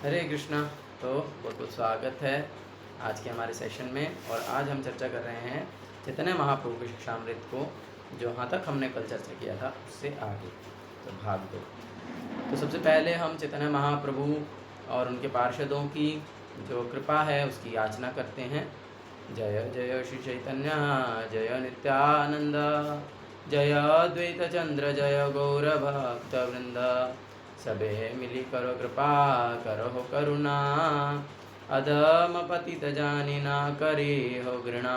हरे कृष्णा। तो बहुत बहुत स्वागत है आज के हमारे सेशन में। और आज हम चर्चा कर रहे हैं चैतन्य महाप्रभु के शिक्षामृत को, जो यहाँ तक हमने कल चर्चा किया था उससे आगे, तो भाग 2। तो सबसे पहले हम चैतन्य महाप्रभु और उनके पार्षदों की जो कृपा है उसकी याचना करते हैं। जय जय श्री चैतन्य जय नित्यानंद, जय अद्वैत चंद्र जय गौर भक्त वृंद, सबे मिली करो कृपा करो करुणा, अधम पतित जानी ना करे हो घृणा।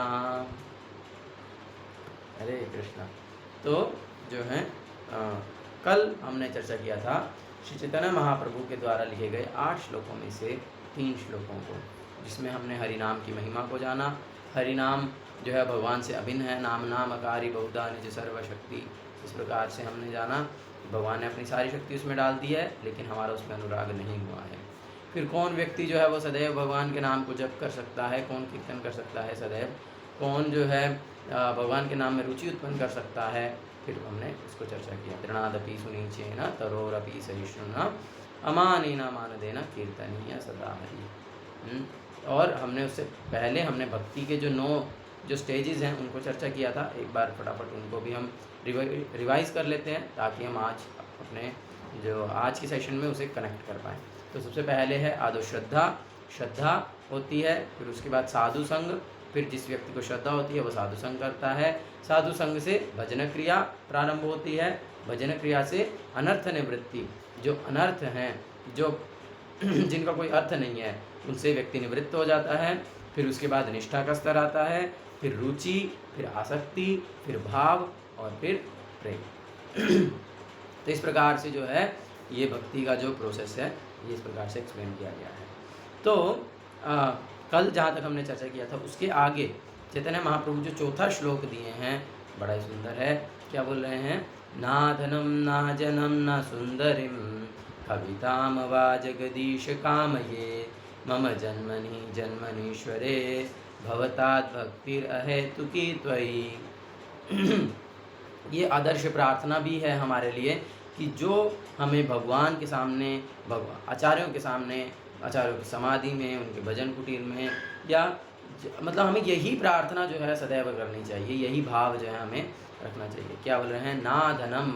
हरे कृष्णा। तो जो है कल हमने चर्चा किया था श्री चैतन्य महाप्रभु के द्वारा लिखे गए 8 श्लोकों में से 3 श्लोकों को, जिसमें हमने हरिनाम की महिमा को जाना। हरिनाम जो है भगवान से अभिन्न है, नाम नामकारी बहुधा निज सर्वशक्ति। इस प्रकार से हमने जाना भगवान ने अपनी सारी शक्ति उसमें डाल दी है, लेकिन हमारा उसमें अनुराग नहीं हुआ है। फिर कौन व्यक्ति जो है वो सदैव भगवान के नाम को जप कर सकता है, कौन कीर्तन कर सकता है सदैव, कौन जो है भगवान के नाम में रुचि उत्पन्न कर सकता है। फिर हमने उसको चर्चा किया। तृणादपि सुनीचेन तरोरपि सहिष्णुना अमानेन मानदेन कीर्तनीय सदा हरि। और हमने उससे पहले हमने भक्ति के जो 9 जो स्टेजेस हैं उनको चर्चा किया था। एक बार फटाफट उनको भी हम रिवाइज कर लेते हैं, ताकि हम आज अपने जो आज की सेशन में उसे कनेक्ट कर पाएँ। तो सबसे पहले है आदो श्रद्धा। श्रद्धा होती है, फिर उसके बाद साधु संग। फिर जिस व्यक्ति को श्रद्धा होती है वो साधु संग करता है। साधु संग से भजन क्रिया प्रारंभ होती है। भजन क्रिया से अनर्थ निवृत्ति, जो अनर्थ हैं, जो जिनका कोई अर्थ नहीं है, उनसे व्यक्ति निवृत्त हो जाता है। फिर उसके बाद निष्ठा का स्तर आता है, फिर रुचि, फिर आसक्ति, फिर भाव और फिर प्रेम। तो इस प्रकार से जो है ये भक्ति का जो प्रोसेस है ये इस प्रकार से एक्सप्लेन किया गया है। तो कल जहाँ तक हमने चर्चा किया था उसके आगे चैतन्य महाप्रभु जो चौथा श्लोक दिए हैं बड़ा ही सुंदर है। क्या बोल रहे हैं? ना धनम ना जनम ना सुंदरिम कविताम वा जगदीश कामये, मम जन्मनि जन्मनीश्वरे भवतात् भक्तिर अहेतुकी त्वयि। ये आदर्श प्रार्थना भी है हमारे लिए कि जो हमें भगवान के सामने, आचार्यों के सामने, आचार्यों की समाधि में, उनके भजन कुटीर में, या मतलब हमें यही प्रार्थना जो है सदैव करनी चाहिए, यही भाव जो है हमें रखना चाहिए। क्या बोल रहे हैं? ना धनम,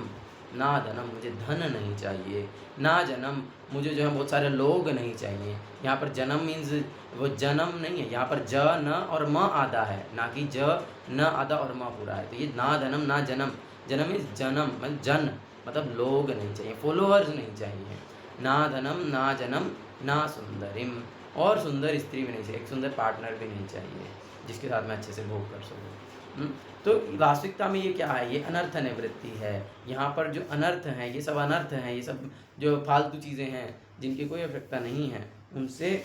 ना धनम, मुझे धन नहीं चाहिए। ना जन्म, मुझे जो है बहुत सारे लोग नहीं चाहिए। यहाँ पर जन्म मीन्स वो जन्म नहीं है, यहाँ पर ज न और म आधा है, ना कि ज न आधा और म पूरा है। तो ये ना धनम ना जन्म, जन्म मीन्स जन्म मतलब जन, मतलब लोग नहीं चाहिए, फॉलोअर्स नहीं चाहिए। ना धनम ना जन्म ना सुंदरिम, और सुंदर स्त्री भी नहीं चाहिए, एक सुंदर पार्टनर भी नहीं चाहिए जिसके साथ मैं अच्छे से भोग कर सकूँ। तो वास्तविकता में ये क्या है? ये अनर्थ निवृत्ति है। यहाँ पर जो अनर्थ हैं ये सब अनर्थ हैं, ये सब जो फालतू चीज़ें हैं जिनकी कोई आवश्यकता नहीं है, उनसे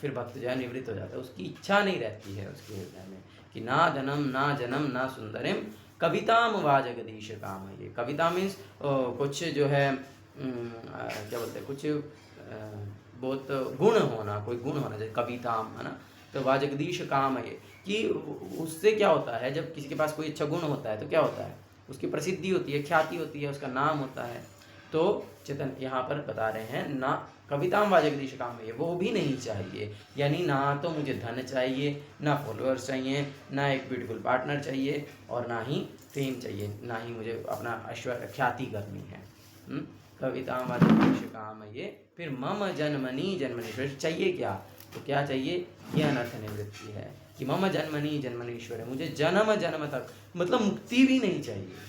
फिर भक्त जो है निवृत्त हो जाता है। उसकी इच्छा नहीं रहती है उसके हृदय में कि ना धनम ना जन्म ना सुंदरिम कविताम वा जगदीश काम। ये कविता मीन्स कुछ जो है क्या बोलते हैं, कुछ बहुत गुण होना, कोई गुण होना चाहिए, कविताम, है ना। तो वा जगदीश काम है कि उससे क्या होता है, जब किसी के पास कोई अच्छा गुण होता है तो क्या होता है, उसकी प्रसिद्धि होती है, ख्याति होती है, उसका नाम होता है। तो चेतन यहाँ पर बता रहे हैं ना कविताम वा जगदीश काम है, वो भी नहीं चाहिए। यानी ना तो मुझे धन चाहिए, ना फॉलोअर्स चाहिए, ना एक ब्यूटीफुल पार्टनर चाहिए, और ना ही फेम चाहिए, ना ही मुझे अपना ऐश्वर्य ख्याति करनी है। कविताम वा जगदीश काम ये। फिर मम जन्मनि जन्मनीश्वर चाहिए क्या? तो क्या चाहिए? ये अनर्थ निवृत्ति है कि मम जन्मनि जन्मनीश्वर है, मुझे जन्म जन्म तक, मतलब मुक्ति भी नहीं चाहिए।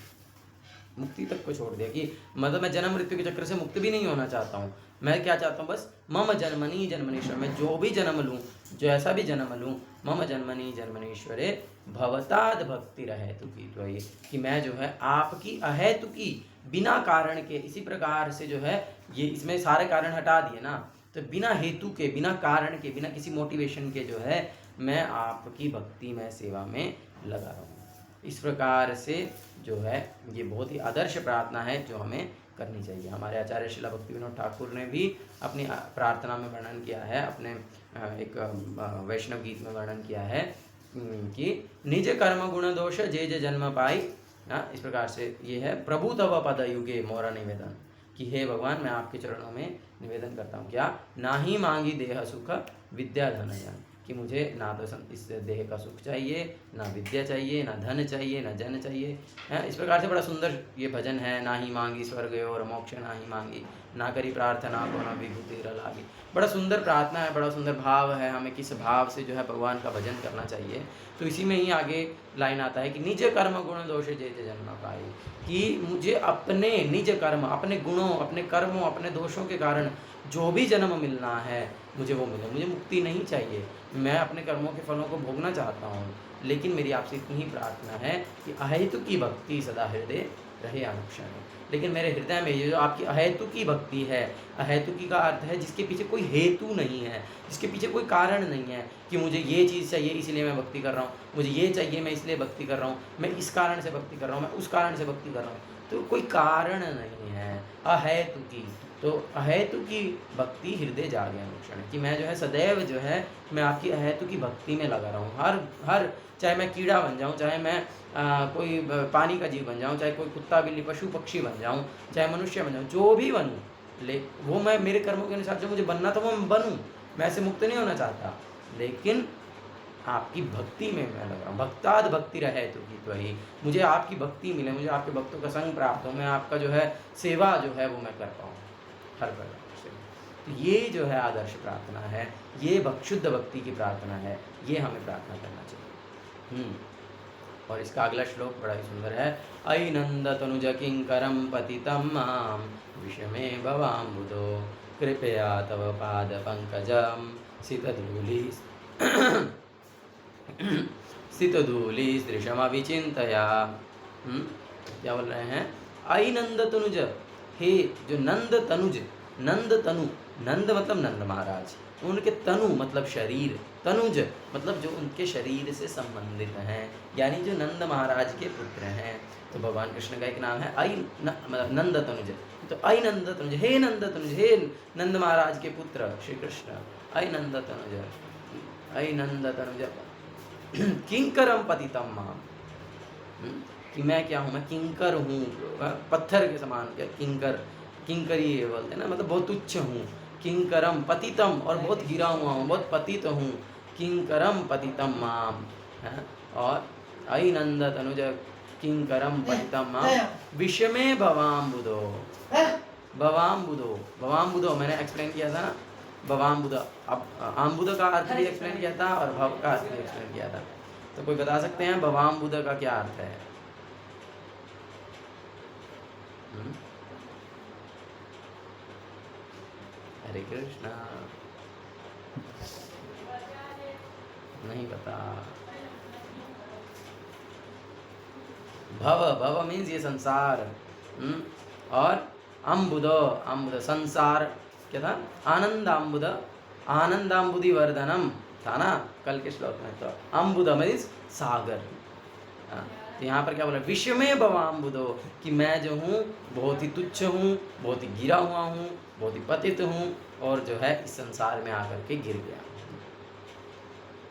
मुक्ति तक को छोड़ दिया कि मतलब मैं जन्म मृत्यु के चक्र से मुक्त भी नहीं होना चाहता हूँ। मैं क्या चाहता हूँ? बस मम जन्मनि जन्मनीश्वर, मैं जो भी जन्म लूँ, जो ऐसा भी जन्म लूँ, मम जन्मनि जन्मनीश्वरे भवताद भक्ति अहेतुकी त्वयि, कि मैं जो है आपकी अहेतुकी, बिना कारण के, इसी प्रकार से जो है ये इसमें सारे कारण हटा दिए ना, तो बिना हेतु के, बिना कारण के, बिना किसी मोटिवेशन के जो है मैं आपकी भक्ति में, सेवा में लगा रहूँ। इस प्रकार से जो है ये बहुत ही आदर्श प्रार्थना है जो हमें करनी चाहिए। हमारे आचार्य श्रील भक्ति विनोद ठाकुर ने भी अपनी प्रार्थना में वर्णन किया है, अपने एक वैष्णव गीत में वर्णन किया है कि निज कर्म गुण दोष जे जे जन्म पाई। इस प्रकार से ये है, प्रभु तव पद युगे मोरा निवेदन, कि हे भगवान मैं आपके चरणों में निवेदन करता हूँ क्या, ना ही मांगी देह सुख विद्या धन जन, कि मुझे ना तो इस देह का सुख चाहिए, ना विद्या चाहिए, ना धन चाहिए, ना जन चाहिए। इस प्रकार से बड़ा सुंदर ये भजन है। ना ही मांगी स्वर्ग और मोक्ष, ना ही मांगी ना करी प्रार्थना को ना विभूति लागी। बड़ा सुंदर प्रार्थना है, बड़ा सुंदर भाव है। हमें किस भाव से जो है भगवान का भजन करना चाहिए। तो इसी में ही आगे लाइन आता है कि निज कर्म गुण दोष जेते जन्म पाई, कि मुझे अपने निज कर्म, अपने गुणों, अपने कर्मों, अपने दोषों के कारण जो भी जन्म मिलना है मुझे वो मिले। मुझे मुक्ति नहीं चाहिए, मैं अपने कर्मों के फलों को भोगना चाहता हूँ, लेकिन मेरी आपसे इतनी ही प्रार्थना है कि अहेतु की भक्ति सदा हृदय रहे अनुक्षण। लेकिन मेरे हृदय में ये जो आपकी अहेतु की भक्ति है, अहेतु की का अर्थ है जिसके पीछे कोई हेतु नहीं है, जिसके पीछे कोई कारण नहीं है कि मुझे ये चीज़ चाहिए इसलिए मैं भक्ति कर रहा हूँ, मुझे ये चाहिए मैं इसलिए भक्ति कर रहा हूँ, मैं इस कारण से भक्ति कर रहा हूँ, मैं उस कारण से भक्ति कर रहा हूँ। तो कोई कारण नहीं है अहेतु की। तो अहेतु की भक्ति हृदय जागे अनुक्षण, कि मैं जो है सदैव जो है मैं आपकी अहेतु की भक्ति में लगा रहा हूँ। हर चाहे मैं कीड़ा बन जाऊँ, चाहे मैं कोई पानी का जीव बन जाऊँ, चाहे कोई कुत्ता बिल्ली पशु पक्षी बन जाऊँ, चाहे मनुष्य बन जाऊँ, जो भी बनूँ, वो मैं मेरे कर्मों के अनुसार जो मुझे बनना था वो मैं बनूँ। मैं ऐसे मुक्त नहीं होना चाहता, लेकिन आपकी भक्ति में मैं लग रहा हूँ। भक्ताद भक्ति रहे तो की तो ही, मुझे आपकी भक्ति मिले, मुझे आपके भक्तों का संग प्राप्त हो, मैं आपका जो है सेवा जो है वो मैं कर पाऊँ हर प्रकार से। तो ये जो है आदर्श प्रार्थना है, ये शुद्ध भक्ति की प्रार्थना है, ये हमें प्रार्थना करना चाहिए। और इसका अगला श्लोक बड़ा ही सुंदर है। अयि नंद तनुज किंकरम पतितम माम विषमे भवाम्बुधो कृपया तव पाद पंकजम सितधूलि स्थितधूलि दृशमविचिन्तया। क्या बोल रहे हैं? अयि नंद तनुज, हे जो नंद तनुज, नंद तनु, नंद मतलब नंद महाराज, उनके तनु मतलब शरीर, तनुज मतलब जो उनके शरीर से संबंधित हैं, यानी जो नंद महाराज के पुत्र हैं। तो भगवान कृष्ण का एक नाम है अयि नंद तनुज। तो अयि नंद तनुज, हे नंद तनुज, हे नंद महाराज के पुत्र श्री कृष्ण, अयि नंद तनुज, अयि नंद तनुज किंकरम पतितम माम, कि मैं क्या हूँ, मैं किंकर हूँ, पत्थर के समान। क्या किंकर, किंकरी बोलते हैं ना, मतलब बहुत तुच्छ हूँ। किंकरम पतितम, और बहुत गिरा हुआ हूँ, बहुत पतित हूँ। किंकरम पतितम माम, और अयि नंद तनुज किंकरम पतितम माम विषमे भवाम्बुधो। भवाम्बुधो, भवाम्बुधो मैंने एक्सप्लेन किया था ना, भवाम्बुध। अब आम्बुध का अर्थ भी एक्सप्लेन किया था और भव का अर्थ भी एक्सप्लेन किया था। तो कोई बता सकते हैं भवाम्बुध का क्या अर्थ है? हरे कृष्णा, नहीं पता। भव, भव मीन्स ये संसार, और अम्बुद, अम्बुद संसार क्या था? आनंदाम्बुद, आनंदाम्बुदि वर्धनम था ना कल के श्लोक में। तो अम्बुद मीन्स सागर। तो यहाँ पर क्या बोला? विश्व में भवाम्बुदो, कि मैं जो हूँ बहुत ही तुच्छ हूँ, बहुत ही गिरा हुआ हूँ, बहुत ही पतित हूँ, और जो है इस संसार में आकर के गिर गया,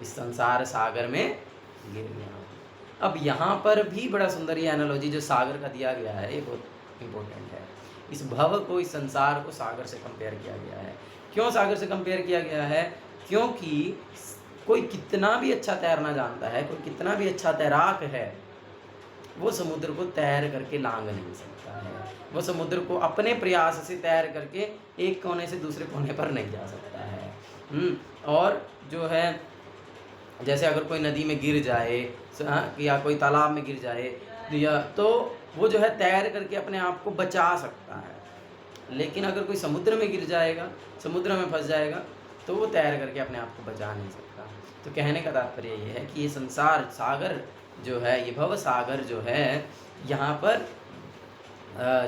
इस संसार सागर में गिर गया। अब यहाँ पर भी बड़ा सुंदर ये एनालॉजी जो सागर का दिया गया है, ये बहुत इम्पोर्टेंट है। इस भव को, इस संसार को सागर से कंपेयर किया गया है। क्यों सागर से कंपेयर किया गया है? क्योंकि कोई कितना भी अच्छा तैरना जानता है, कोई कितना भी अच्छा तैराक है, वो समुद्र को तैर करके लांघ नहीं सकता है। वो समुद्र को अपने प्रयास से तैर करके एक कोने से दूसरे कोने पर नहीं जा सकता है। और जो है जैसे अगर कोई नदी में गिर जाए या कोई तालाब में गिर जाए, या तो वो जो है तैर करके अपने आप को बचा सकता है। लेकिन अगर कोई समुद्र में गिर जाएगा, समुद्र में फंस जाएगा, तो वो तैर करके अपने आप को बचा नहीं सकता। तो कहने का तात्पर्य ये है कि ये संसार सागर जो है, ये भव सागर जो है, यहाँ पर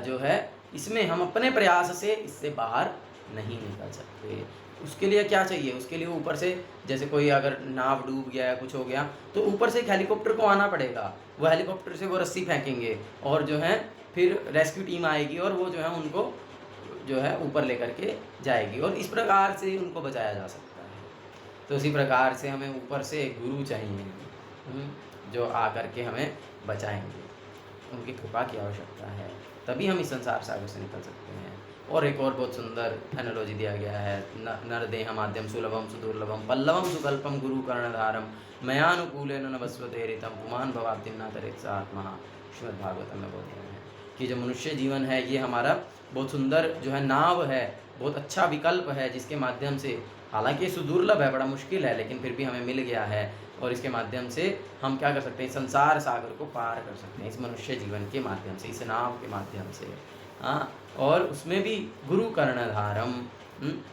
जो है इसमें हम अपने प्रयास से इससे बाहर नहीं निकल सकते। उसके लिए क्या चाहिए? उसके लिए ऊपर से, जैसे कोई अगर नाव डूब गया या कुछ हो गया, तो ऊपर से एक हेलीकॉप्टर को आना पड़ेगा। वो हेलीकॉप्टर से वो रस्सी फेंकेंगे, और जो है फिर रेस्क्यू टीम आएगी, और वो जो है उनको जो है ऊपर लेकर के जाएगी, और इस प्रकार से उनको बचाया जा सकता है। तो इसी प्रकार से हमें ऊपर से एक गुरु चाहिए जो आकर के हमें बचाएंगे। उनकी कृपा की आवश्यकता है, तभी हम इस संसार सागर से निकल सकते हैं। और एक और बहुत सुंदर एनालॉजी दिया गया है, नरदेह माध्यम सुलभम सुदुर्लभम पल्लवम सुकल्पम गुरु कर्णधारम मयानुकूलेन नभस्वते ऋतम पुमान भवाब्धिम नातरेत आत्मा। श्रीमद् भागवतम में बोलते हैं कि जो मनुष्य जीवन है ये हमारा बहुत सुंदर जो है नाव है, बहुत अच्छा विकल्प है, जिसके माध्यम से, हालांकि सुदुर्लभ है, बड़ा मुश्किल है, लेकिन फिर भी हमें मिल गया है, और इसके माध्यम से हम क्या कर सकते हैं, संसार सागर को पार कर सकते हैं इस मनुष्य जीवन के माध्यम से, इस नाव के माध्यम से। हाँ, और उसमें भी गुरु कर्णधारम,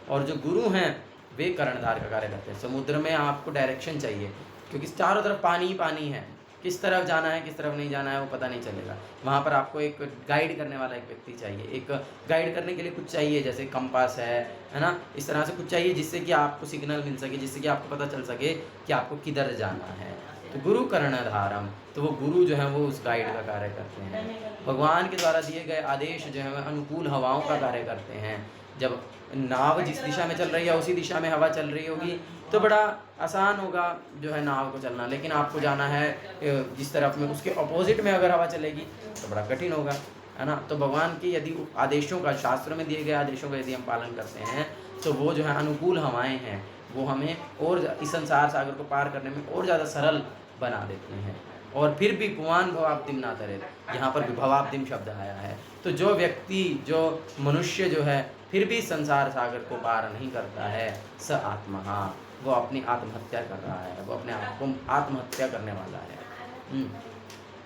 और जो गुरु हैं वे कर्णधार का कार्य करते हैं। समुद्र में आपको डायरेक्शन चाहिए, क्योंकि चारों तरफ पानी ही पानी है, किस तरफ जाना है किस तरफ नहीं जाना है वो पता नहीं चलेगा। वहाँ पर आपको एक गाइड करने वाला एक व्यक्ति चाहिए, एक गाइड करने के लिए कुछ चाहिए, जैसे कंपास है ना, इस तरह से कुछ चाहिए जिससे कि आपको सिग्नल मिल सके, जिससे कि आपको पता चल सके कि आपको किधर जाना है। तो गुरु कर्णधारम, तो वो गुरु जो है वो उस गाइड का कार्य करते हैं। भगवान के द्वारा दिए गए आदेश जो है अनुकूल हवाओं का कार्य करते हैं। जब नाव जिस दिशा में चल रही है उसी दिशा में हवा चल रही होगी तो बड़ा आसान होगा जो है नाव को चलना, लेकिन आपको जाना है जिस तरफ में, उसके अपोजिट में अगर हवा चलेगी तो बड़ा कठिन होगा, है ना। तो भगवान के यदि आदेशों का, शास्त्र में दिए गए आदेशों का यदि हम पालन करते हैं तो वो जो है अनुकूल हवाएं हैं वो हमें और इस संसार सागर को पार करने में और ज़्यादा सरल बना देते हैं। और फिर भी पुमान भवाब्धिम ना तरे, यहाँ पर भी भवाब्धिम शब्द आया है। तो जो व्यक्ति, जो मनुष्य जो है फिर भी संसार सागर को पार नहीं करता है, स आत्मा, वो अपनी आत्महत्या कर रहा है, वो अपने आप को आत्महत्या करने वाला है।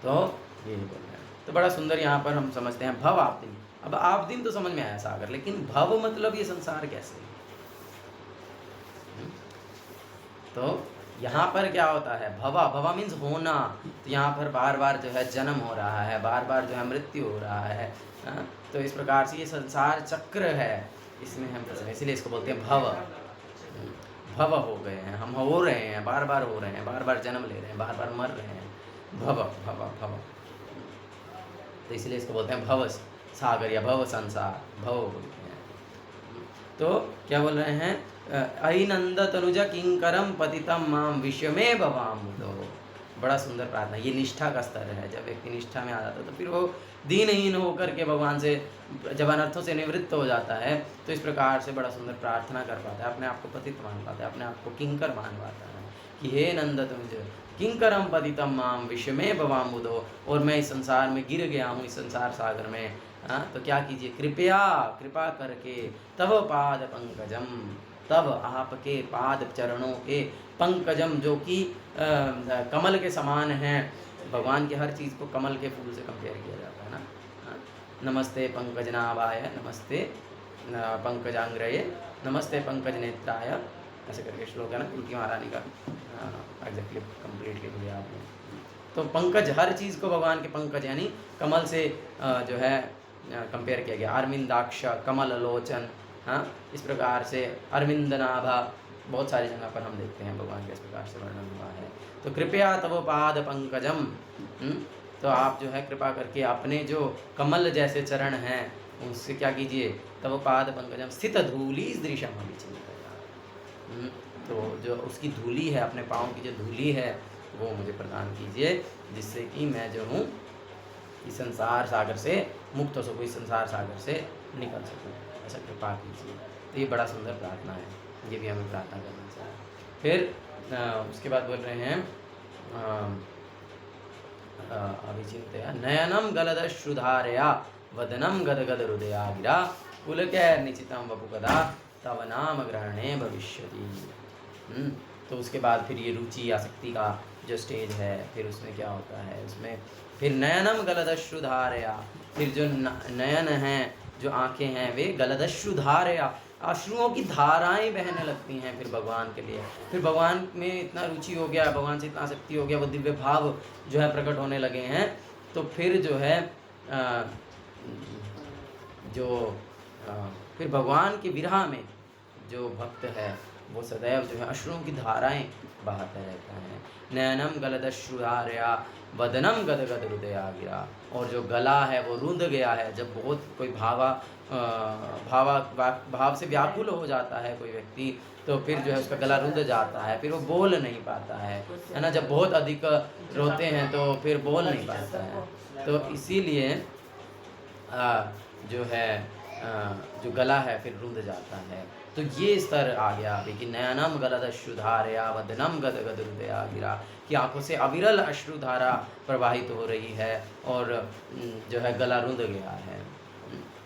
तो यही बोल रहे हैं। तो बड़ा सुंदर यहाँ पर हम समझते हैं भव आब्धिम। अब आब्धिम तो समझ में आया सागर, लेकिन भव मतलब ये संसार कैसे। तो यहाँ पर क्या होता है, भवा, भवा मीन्स होना। तो यहाँ पर बार बार जो है जन्म हो रहा है, बार बार जो है मृत्यु हो रहा है। तो इस प्रकार से ये संसार चक्र है, इसमें हम इसलिए इसको बोलते हैं भव। भव हो गए हैं, हम हो रहे हैं, बार बार हो रहे हैं, बार बार जन्म ले रहे हैं, बार बार मर रहे हैं। भव भव भव, तो इसलिए इसको बोलते हैं भव सागर या भव संसार, भव बोलते हैं। तो क्या बोल रहे हैं, अहिनंद तनुज किंकरम पतितम माम विश्व में भवामुदो। बड़ा सुंदर प्रार्थना, ये निष्ठा का स्तर है। जब व्यक्ति निष्ठा में आ जाता है तो फिर वो दीनहीन होकर के भगवान से, जब अनर्थों से निवृत्त हो जाता है तो इस प्रकार से बड़ा सुंदर प्रार्थना कर पाता है, अपने आप को पतित मान पाता है, अपने आप को किंकर मान पाता है कि हे नंद तनुज किंकरम पतितम माम विश्व में भवामुदो, और मैं इस संसार में गिर गया हूँ, इस संसार सागर में। तो क्या कीजिए, कृपा करके तव पाद पंकजम, तब आपके पाद चरणों के पंकजम, जो कि कमल के समान हैं। भगवान की हर चीज़ को कमल के फूल से कंपेयर किया जाता है ना। नमस्ते पंकजनाभाय, नमस्ते पंकजांग्रये, नमस्ते पंकज नेत्राय, ऐसे करके श्लोक है ना कुंती महारानी का, एग्जैक्टली कंप्लीटली मुझे याद नहीं। तो पंकज, हर चीज़ को भगवान के पंकज यानी कमल से जो है कंपेयर किया गया। अरविंदाक्ष, कमल लोचन, हाँ, इस प्रकार से अरविंद नाभा, बहुत सारी जगह पर हम देखते हैं भगवान के इस प्रकार से वर्णन हुआ है। तो कृपया तव पाद पंकजम, तो आप जो है कृपा करके अपने जो कमल जैसे चरण हैं उससे क्या कीजिए, तव पाद पंकजम स्थित धूली दृश्यम अभिचिंतया, तो जो उसकी धूली है, अपने पाँव की जो धूली है वो मुझे प्रदान कीजिए, जिससे कि मैं जो हूँ इस संसार सागर से मुक्त हो सकूँ, इस संसार सागर से निकल सकूँ, ऐसा कृपा कीजिए। तो ये बड़ा सुंदर प्रार्थना है, ये भी हमें प्रार्थना करना चाहिए। फिर उसके बाद बोल रहे हैं अभिचिंतया नयनम गलदश्रुधारया वदनम गदगद हृदया गिरा पुलकैर्निचितं वपुकदा तव नाम ग्रहणे भविष्यति। तो उसके बाद फिर ये रुचि आसक्ति का जो स्टेज है, फिर उसमें क्या होता है, उसमें फिर नयनम गलदश्रुधारया, फिर जो नयन हैं, जो आँखें हैं, वे गलदश्रुधारया, अश्रुओं की धाराएं बहने लगती हैं फिर भगवान के लिए। फिर भगवान में इतना रुचि हो गया, भगवान से इतना आसक्ति हो गया, वो दिव्य भाव जो है प्रकट होने लगे हैं। तो फिर जो है फिर भगवान के विरह में जो भक्त है वो सदैव जो है अश्रुओं की धाराएं बहाता रहता है। नयनम गलदश्रुधारया वदनम गदगद हृदया गिरा, और जो गला है वो रुंध गया है। जब बहुत कोई भाव से व्याकुल हो जाता है कोई व्यक्ति, तो फिर जो है उसका गला रुंध जाता है, फिर वो बोल नहीं पाता है ना। जब बहुत अधिक रोते हैं तो फिर बोल नहीं पाता है। तो इसीलिए जो है जो गला है फिर रुंध जाता है। तो ये स्तर आ गया अभी कि नयनम गलद अश्रुधारया वदनम गद गद हृदया गिरा, कि आंखों से अविरल अश्रुधारा प्रवाहित हो रही है और जो है गला रुंध गया है।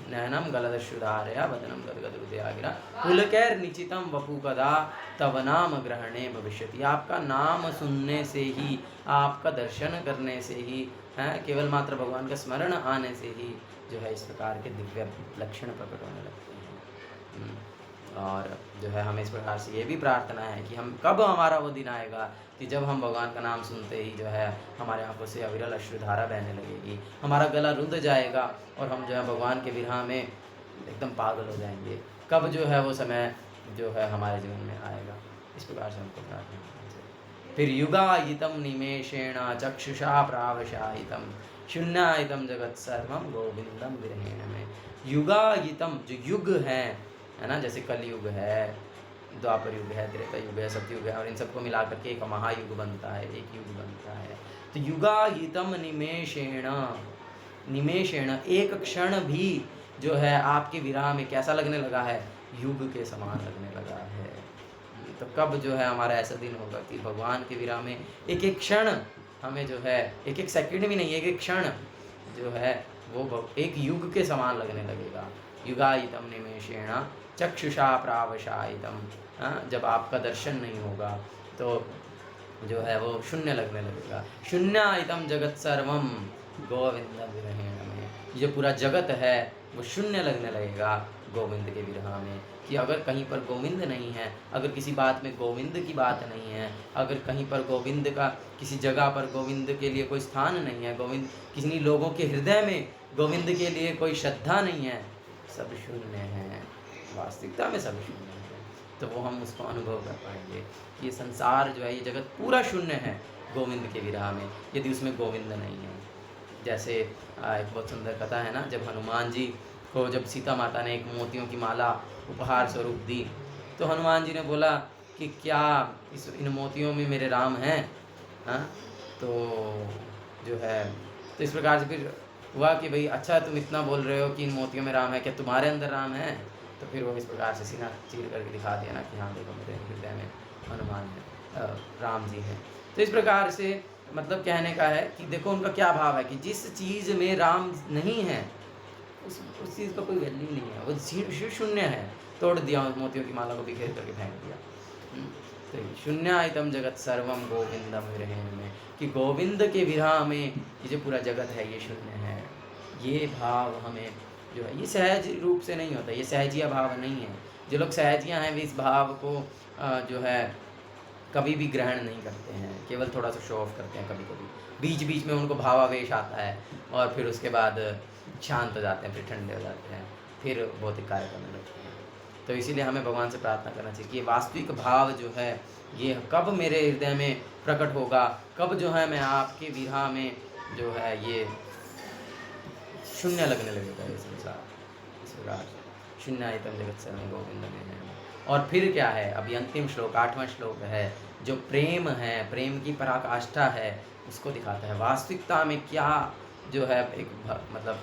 नयनम गलद अश्रुधारया वदनम गद गद हृदया गिरा पुलकैर निचितम वपु कदा तव नाम ग्रहणे भविष्यति। आपका नाम सुनने से ही, आपका दर्शन करने से ही, है केवल मात्र भगवान का स्मरण आने से ही जो है इस प्रकार के दिव्य लक्षण प्रकट होने लगते हैं। और जो है हमें इस प्रकार से ये भी प्रार्थना है कि हम कब हमारा वो दिन आएगा कि जब हम भगवान का नाम सुनते ही जो है हमारे आंखों से अविरल अश्रुधारा बहने लगेगी, हमारा गला रुंध जाएगा और हम जो है भगवान के विरह में एकदम पागल हो जाएंगे। कब जो है वो समय जो है हमारे जीवन में आएगा, इस प्रकार से हमको प्रार्थना करनी चाहिए। फिर युगायितम निमेषेण चक्षुषा प्रावशायितम शून्यायितम जगत सर्वम गोविंदम विरहेण में। युगायितम जो युग है ना, जैसे कलयुग है, द्वापर युग है, त्रेता युग है, सतयुग है, और इन सबको मिला करके एक महायुग बनता है, एक युग बनता है। तो युगायितम निमेषेण, निमेषेण एक क्षण भी जो है आपके विरह में कैसा लगने लगा है, युग के समान लगने लगा है। तो कब जो है हमारा ऐसा दिन होगा कि भगवान के विरह में एक एक क्षण हमें जो है, एक एक सेकंड भी नहीं, एक एक क्षण जो है वो एक युग के समान लगने लगेगा। युगायितम निमेषेण चक्षुषा प्रावशायितम, जब आपका दर्शन नहीं होगा तो जो है वो शून्य लगने लगेगा। शून्यायितम जगत सर्वम गोविंद विरहेण में, जो पूरा जगत है वो शून्य लगने लगेगा गोविंद के विरह में। कि अगर कहीं पर गोविंद नहीं है, अगर किसी बात में गोविंद की बात नहीं है, अगर कहीं पर गोविंद का किसी जगह पर गोविंद के लिए कोई स्थान नहीं है, गोविंद किसी लोगों के हृदय में गोविंद के लिए कोई श्रद्धा नहीं है, सब शून्य है, वास्तविकता में सब शून्य है। तो वो हम उसको अनुभव कर पाएंगे कि ये संसार जो है, ये जगत पूरा शून्य है गोविंद के विरह में, यदि उसमें गोविंद नहीं है। जैसे एक बहुत सुंदर कथा है ना, जब हनुमान जी को जब सीता माता ने एक मोतियों की माला उपहार स्वरूप दी, तो हनुमान जी ने बोला कि क्या इन मोतियों में मेरे राम हैं? हाँ, तो जो है तो इस प्रकार से फिर हुआ कि भाई अच्छा तुम इतना बोल रहे हो कि इन मोतियों में राम है, क्या तुम्हारे अंदर राम है? तो फिर वो इस प्रकार से सीना चीर करके दिखा दिया ना कि हाँ देखो मेरे हृदय में हनुमान है, राम जी हैं। तो इस प्रकार से मतलब कहने का है कि देखो उनका क्या भाव है कि जिस चीज़ में राम नहीं है उस चीज़ का कोई वैल्यू नहीं है, वो शून्य है। तोड़ दिया उस मोतियों की माला को बिखेर करके फेंक दिया। तो शून्यायितम जगत सर्वम गोविंदम विरहेण में, कि गोविंद के विरह में ये जो पूरा जगत है ये शून्य है। ये भाव हमें जो है ये सहज रूप से नहीं होता, ये सहजिया भाव नहीं है। जो लोग सहजिया हैं वे इस भाव को जो है कभी भी ग्रहण नहीं करते हैं, केवल थोड़ा सा शो ऑफ करते हैं कभी कभी, बीच बीच में उनको भावावेश आता है और फिर उसके बाद शांत हो जाते हैं, फिर ठंडे हो जाते हैं, फिर भौतिक कार्य करने लगते हैं। तो इसीलिए हमें भगवान से प्रार्थना करना चाहिए कि वास्तविक भाव जो है ये कब मेरे हृदय में प्रकट होगा, कब जो है मैं आपके विरह में जो है ये शून्य लगने लगेगा ये संसार। इस प्रकार शून्यायितम जगत सर्वं गोविंदम विरहेण। और फिर क्या है, अभी अंतिम श्लोक 8वां श्लोक है, जो प्रेम है, प्रेम की पराकाष्ठा है, उसको दिखाता है। वास्तविकता में क्या जो है एक मतलब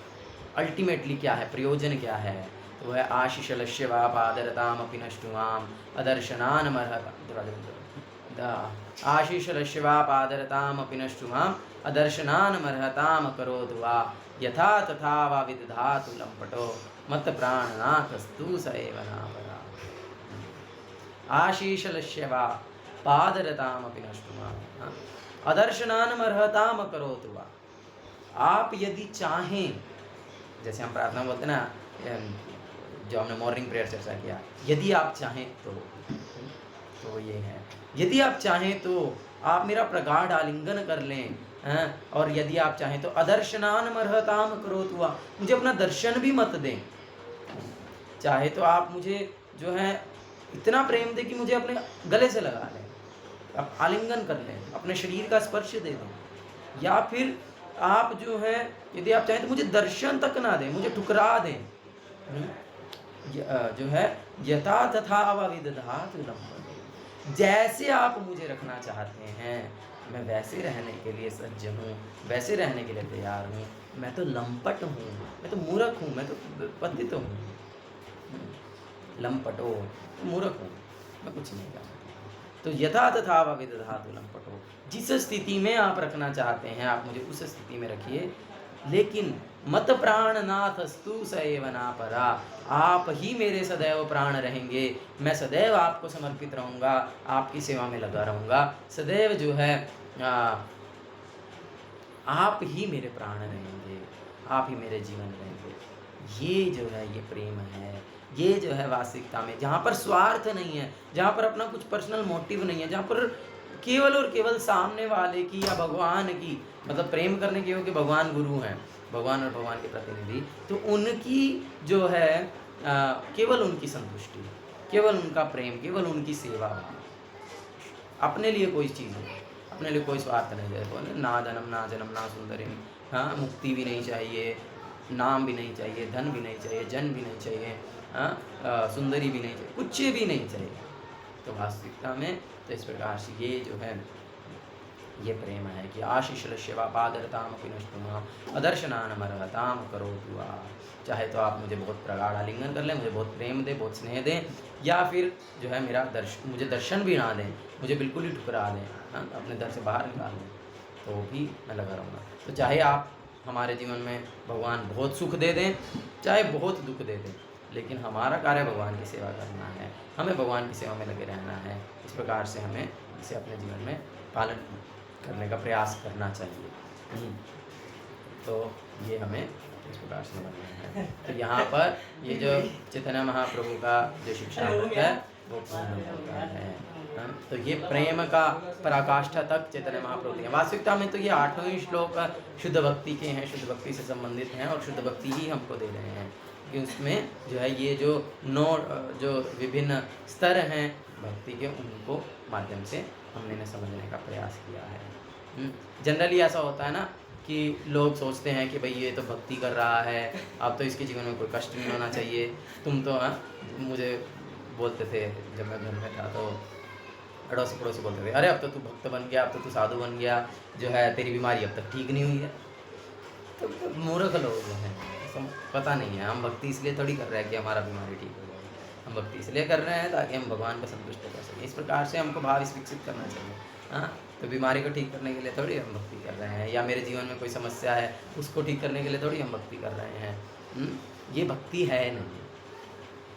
अल्टीमेटली क्या है, प्रयोजन क्या है, तो वह आशिशलस्य वा पादरताम अपि नष्टुमाम अदर्शनान आशिशलस्य वा पादरताम अपि नष्टुमाम अदर्शनान मर्हताम करोतु वा यथा तथा वा विदधातु लंपटो मत प्राणनाथस्तु स एव नापरा। आशीषलस्य वा पादरताम अपि नष्टुमाम अदर्शनान मर्हताम करोतु वा। आप यदि चाहें, जैसे हम प्रार्थना बोलते ना, जो हमने मॉर्निंग प्रेयर चर्चा किया, यदि आप चाहें तो ये है, यदि आप चाहें तो आप मेरा प्रगाढ़ आलिंगन कर लें, हैं, और यदि आप चाहें तो अदर्शनान मर्हताम करोतु वा, मुझे अपना दर्शन भी मत दें। चाहे तो आप मुझे जो है इतना प्रेम दें कि मुझे अपने गले से लगा लें, आप आलिंगन कर लें, अपने शरीर का स्पर्श दे दें, या फिर आप जो है यदि आप चाहें तो मुझे दर्शन तक ना दें, मुझे ठुकरा दें, जो है यथा तथा वा विदधातु लंपटो। जैसे आप मुझे रखना चाहते हैं मैं वैसे रहने के लिए सज्ज हूँ, वैसे रहने के लिए तैयार हूँ। मैं तो लंपट हूँ, मैं तो मूर्ख हूँ, मैं तो पतित हूँ, लंपटो, तो मूर्ख हूँ, मैं कुछ नहीं जानता। तो यथा तथा विदधातु लंपटो, जिस स्थिति में आप रखना चाहते हैं आप मुझे उस स्थिति में रखिए, लेकिन मत प्राणनाथस्तु सएव नापरा, आप ही मेरे सदैव प्राण रहेंगे, मैं सदैव आपको समर्पित रहूँगा, आपकी सेवा में लगा रहूँगा, सदैव जो है आप ही मेरे प्राण रहेंगे, आप ही मेरे जीवन रहेंगे। ये जो है ये प्रेम है, ये जो है वास्तविकता में, जहाँ पर स्वार्थ नहीं है, जहाँ पर अपना कुछ पर्सनल मोटिव नहीं है, जहाँ पर केवल और केवल सामने वाले की या भगवान की, मतलब प्रेम करने के योग्य भगवान गुरु हैं, भगवान और भगवान के प्रतिनिधि, तो उनकी जो है केवल उनकी संतुष्टि, केवल उनका प्रेम, केवल उनकी सेवा, अपने लिए कोई चीज़ नहीं, अपने लिए कोई स्वार्थ नहीं है। बोले ना धनम ना जन्म ना सुंदरी, हाँ, मुक्ति भी नहीं चाहिए, नाम भी नहीं चाहिए, धन भी नहीं चाहिए, जन भी नहीं चाहिए, हाँ, सुंदरी भी नहीं चाहिए, कुछ भी नहीं चाहिए। तो वास्तविकता में तो इस प्रकार से ये जो है ये प्रेम है कि आशीषलश्यवा पादरताम पिनष्टुमा अदर्शनानमर्हताम करो दुआ। चाहे तो आप मुझे बहुत प्रगाढ़ आलिंगन कर लें, मुझे बहुत प्रेम दें, बहुत स्नेह दें, या फिर जो है मेरा मुझे दर्शन भी ना दें, मुझे बिल्कुल ही ठुकरा दें, हाँ, अपने दर से बाहर निकाल दें, तो भी मैं लगा रहूँगा। तो चाहे आप हमारे जीवन में भगवान बहुत सुख दे दें, चाहे बहुत दुख दे दें, लेकिन हमारा कार्य भगवान की सेवा करना है, हमें भगवान की सेवा में लगे रहना है। इस प्रकार से हमें इसे अपने जीवन में पालन करने का प्रयास करना चाहिए। तो ये हमें इस प्रकार से बनना है। तो यहाँ पर ये जो चैतन्य महाप्रभु का जो शिक्षा है वो पूर्ण होता है। तो ये प्रेम का पराकाष्ठा तक चैतन्य महाप्रभु हैं। वास्तविकता में तो ये 8वें श्लोक शुद्ध भक्ति के हैं, शुद्ध भक्ति से संबंधित हैं, और शुद्ध भक्ति ही हमको दे रहे हैं कि उसमें जो है ये जो जो विभिन्न स्तर हैं भक्ति के, उनको माध्यम से हमने समझने का प्रयास किया है। जनरली ऐसा होता है ना कि लोग सोचते हैं कि भाई ये तो भक्ति कर रहा है, अब तो इसके जीवन में कोई कष्ट नहीं होना चाहिए। तुम तो मुझे बोलते थे जब मैं घर में था, तो अड़ोसी पड़ोसी बोलते थे, अरे अब तो तू भक्त बन गया, अब तो तू साधु बन गया, जो है तेरी बीमारी अब तक ठीक नहीं हुई है। तो मूर्ख लोग हैं, पता नहीं है। हम भक्ति इसलिए थोड़ी कर रहे हैं कि हमारा बीमारी ठीक हो जाए, हम भक्ति इसलिए कर रहे हैं ताकि हम भगवान को संतुष्ट कर सकें। इस प्रकार से हमको भाव विकसित करना चाहिए। हाँ, तो बीमारी को ठीक करने के लिए थोड़ी हम भक्ति कर रहे हैं, या मेरे जीवन में कोई समस्या है उसको ठीक करने के लिए थोड़ी हम भक्ति कर रहे हैं। ये भक्ति है नहीं।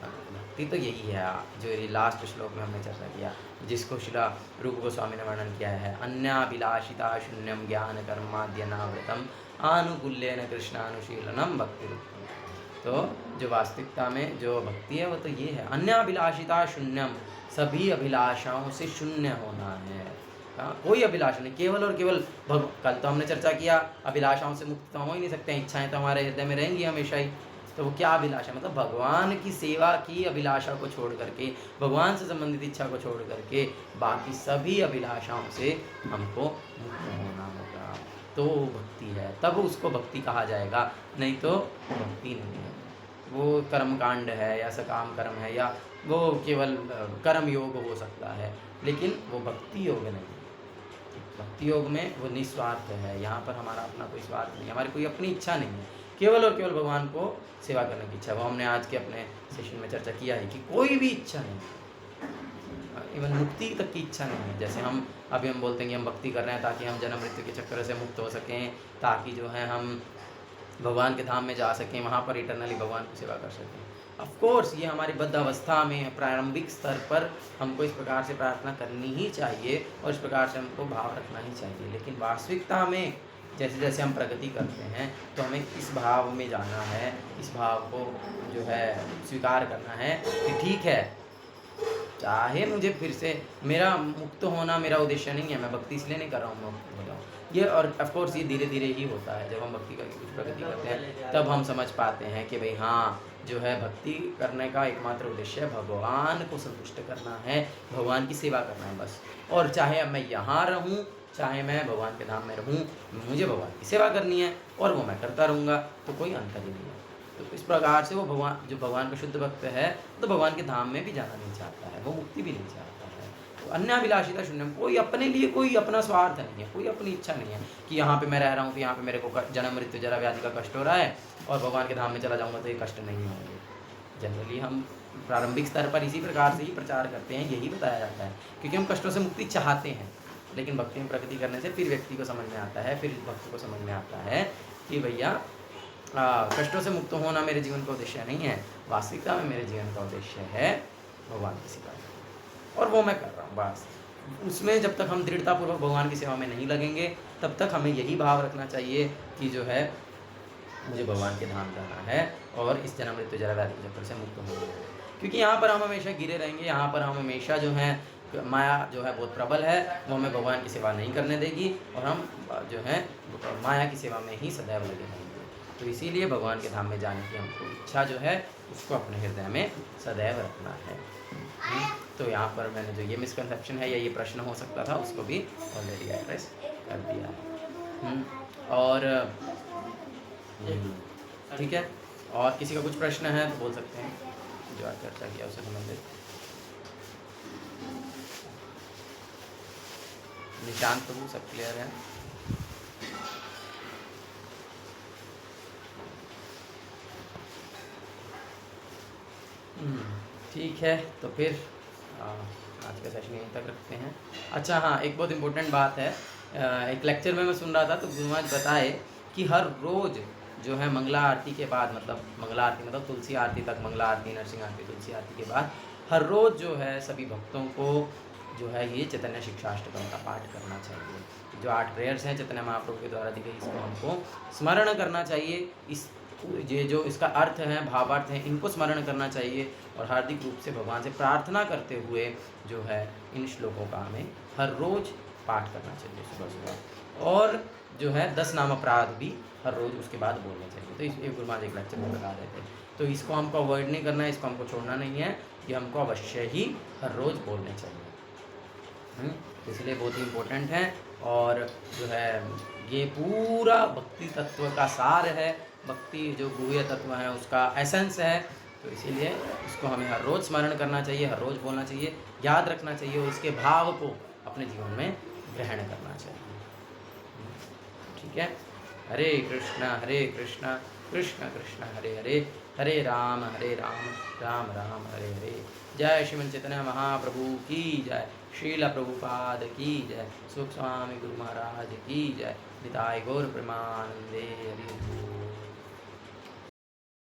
भक्ति तो यही है जो ये लास्ट श्लोक में हमने चर्चा किया, जिसको शिला रूप गोस्वामी ने वर्णन किया है, अन्याभिलाषिता शून्यम ज्ञान कर्माद्यनावृतम आनुकूल्येन कृष्णानुशीलनम भक्ति रूपम। तो जो वास्तविकता में जो भक्ति है वो तो ये है, अन्याभिलाषिता शून्यम, सभी अभिलाषाओं से शून्य होना है। कोई अभिलाषा नहीं, केवल और केवल कल तो हमने चर्चा किया अभिलाषाओं से मुक्त तो हो ही नहीं सकते हैं, इच्छाएं तो हमारे हृदय में रहेंगी हमेशा ही। तो वो क्या अभिलाषा, मतलब भगवान की सेवा की अभिलाषा को छोड़ करके, भगवान से संबंधित इच्छा को छोड़ करके बाकी सभी अभिलाषाओं से हमको मुक्त होना होगा, तो भक्ति है, तब उसको भक्ति कहा जाएगा। नहीं तो भक्ति नहीं है, वो कर्म कांड है या सकाम कर्म है, या वो केवल कर्म योग हो सकता है, लेकिन वो भक्ति योग नहीं। भक्ति योग में वो निस्वार्थ है, यहाँ पर हमारा अपना कोई स्वार्थ नहीं, हमारी कोई अपनी इच्छा नहीं है, केवल और केवल भगवान को सेवा करने की इच्छा। वो हमने आज के अपने सेशन में चर्चा किया है कि कोई भी इच्छा नहीं, इवन मुक्ति तक की इच्छा नहीं है। जैसे हम अभी हम बोलते हैं कि हम भक्ति कर रहे हैं ताकि हम जन्म मृत्यु के चक्कर से मुक्त हो सकें, ताकि जो है हम भगवान के धाम में जा सकें, वहाँ पर इटरनली भगवान की सेवा कर सकें। ऑफ कोर्स ये हमारी बद्ध अवस्था में प्रारंभिक स्तर पर हमको इस प्रकार से प्रार्थना करनी ही चाहिए और इस प्रकार से हमको भाव रखना ही चाहिए, लेकिन वास्तविकता में जैसे जैसे हम प्रगति करते हैं तो हमें इस भाव में जाना है, इस भाव को जो है स्वीकार करना है कि ठीक है, चाहे मुझे फिर से मेरा मुक्त होना मेरा उद्देश्य नहीं है, मैं भक्ति इसलिए नहीं कर रहा हूँ मैं मुक्त हो जाऊँ ये। और ऑफकोर्स ये धीरे धीरे ही होता है, जब हम भक्ति करके कुछ प्रगति करते हैं तब हम समझ पाते हैं कि भाई हाँ, जो है भक्ति करने का एकमात्र उद्देश्य भगवान को संतुष्ट करना है, भगवान की सेवा करना है बस। और चाहे अब मैं यहाँ रहूँ, चाहे मैं भगवान के धाम में रहूँ, मुझे भगवान की सेवा करनी है और वो मैं करता रहूँगा, तो कोई अंतर ही नहीं है। तो इस प्रकार से वो भगवान जो भगवान का शुद्ध भक्त है तो भगवान के धाम में भी जाना नहीं चाहता है, वो मुक्ति भी नहीं चाहता है। तो अन्याभिलाषिता शून्यम, कोई अपने लिए कोई अपना स्वार्थ नहीं है, कोई अपनी इच्छा नहीं है कि यहाँ पे मैं रह रहा हूँ तो यहाँ पे मेरे को जन्म मृत्यु जरा व्याधि का कष्ट हो रहा है और भगवान के धाम में चला जाऊँगा तो ये कष्ट नहीं होंगे। जनरली हम प्रारंभिक स्तर पर इसी प्रकार से ही प्रचार करते हैं, यही बताया जाता है, क्योंकि हम कष्टों से मुक्ति चाहते हैं। लेकिन भक्ति में प्रगति करने से फिर व्यक्ति को समझ में आता है, फिर भक्त को समझ में आता है कि भैया कष्टों से मुक्त होना मेरे जीवन का उद्देश्य नहीं है, वास्तविकता में मेरे जीवन का उद्देश्य है भगवान की सेवा, और वो मैं कर रहा हूँ बस। उसमें जब तक हम दृढ़तापूर्वक भगवान की सेवा में नहीं लगेंगे, तब तक हमें यही भाव रखना चाहिए कि जो है मुझे भगवान के धाम जाना है और इस जन्म मृत्यु जरा व्याधि चक्र से मुक्त होना है। क्योंकि यहाँ पर हम हमेशा गिरे रहेंगे, यहाँ पर हम हमेशा जो है माया जो है बहुत प्रबल है, वो हमें भगवान की सेवा नहीं करने देगी, और हम जो है माया की सेवा में ही सदैव लगे रहेंगे। तो इसीलिए भगवान के धाम में जाने की हमको इच्छा जो है उसको अपने हृदय में सदैव रखना है। तो यहाँ पर मैंने जो ये मिसकंसेप्शन है या ये प्रश्न हो सकता था उसको भी ऑलरेडी एड्रेस कर दिया है। और ठीक है, और किसी का कुछ प्रश्न है तो बोल सकते हैं, जो आज चर्चा किया उससे संबंधित। निशांत प्रभु सब क्लियर है? ठीक है, तो फिर आज का सेशन यहीं तक रखते हैं। अच्छा हाँ, एक बहुत इम्पोर्टेंट बात है, एक लेक्चर में मैं सुन रहा था तो गुरु महाराज बताए कि हर रोज़ जो है मंगला आरती के बाद, मतलब मंगला आरती मतलब तुलसी आरती तक, मंगला आरती, नरसिंह आरती, तुलसी आरती के बाद हर रोज़ जो है सभी भक्तों को जो है ये चैतन्य शिक्षाष्टकम का पाठ करना चाहिए। जो 8 प्रेयर्स हैं चैतन्य महाप्रभु के द्वारा दी गई, इसको हमको स्मरण करना चाहिए। इस ये जो इसका अर्थ है, भावार्थ है, इनको स्मरण करना चाहिए और हार्दिक रूप से भगवान से प्रार्थना करते हुए जो है इन श्लोकों का हमें हर रोज़ पाठ करना चाहिए सुबह सुबह। और जो है 10 नाम अपराध भी हर रोज़ उसके बाद बोलने चाहिए। तो इस गुरु महाराज एक लेक्चर में बता रहे थे, तो इसको हमको अवॉइड नहीं करना है, इसको हमको छोड़ना नहीं है, ये हमको अवश्य ही हर रोज़ बोलने चाहिए। इसलिए बहुत ही इम्पोर्टेंट है, और जो है ये पूरा भक्ति तत्व का सार है, भक्ति जो गुह्य तत्व है उसका एसेंस है। तो इसीलिए इसको हमें हर रोज़ स्मरण करना चाहिए, हर रोज़ बोलना चाहिए, याद रखना चाहिए और इसके भाव को अपने जीवन में ग्रहण करना चाहिए। ठीक है, हरे कृष्णा कृष्ण कृष्ण हरे हरे, हरे राम राम राम हरे हरे। जय श्रीमन चैतन्य महाप्रभु की जय, श्रील प्रभुपाद की जय, सुख स्वामी गुरु महाराज की जय, निताय गौर प्रेमानंदे हरि।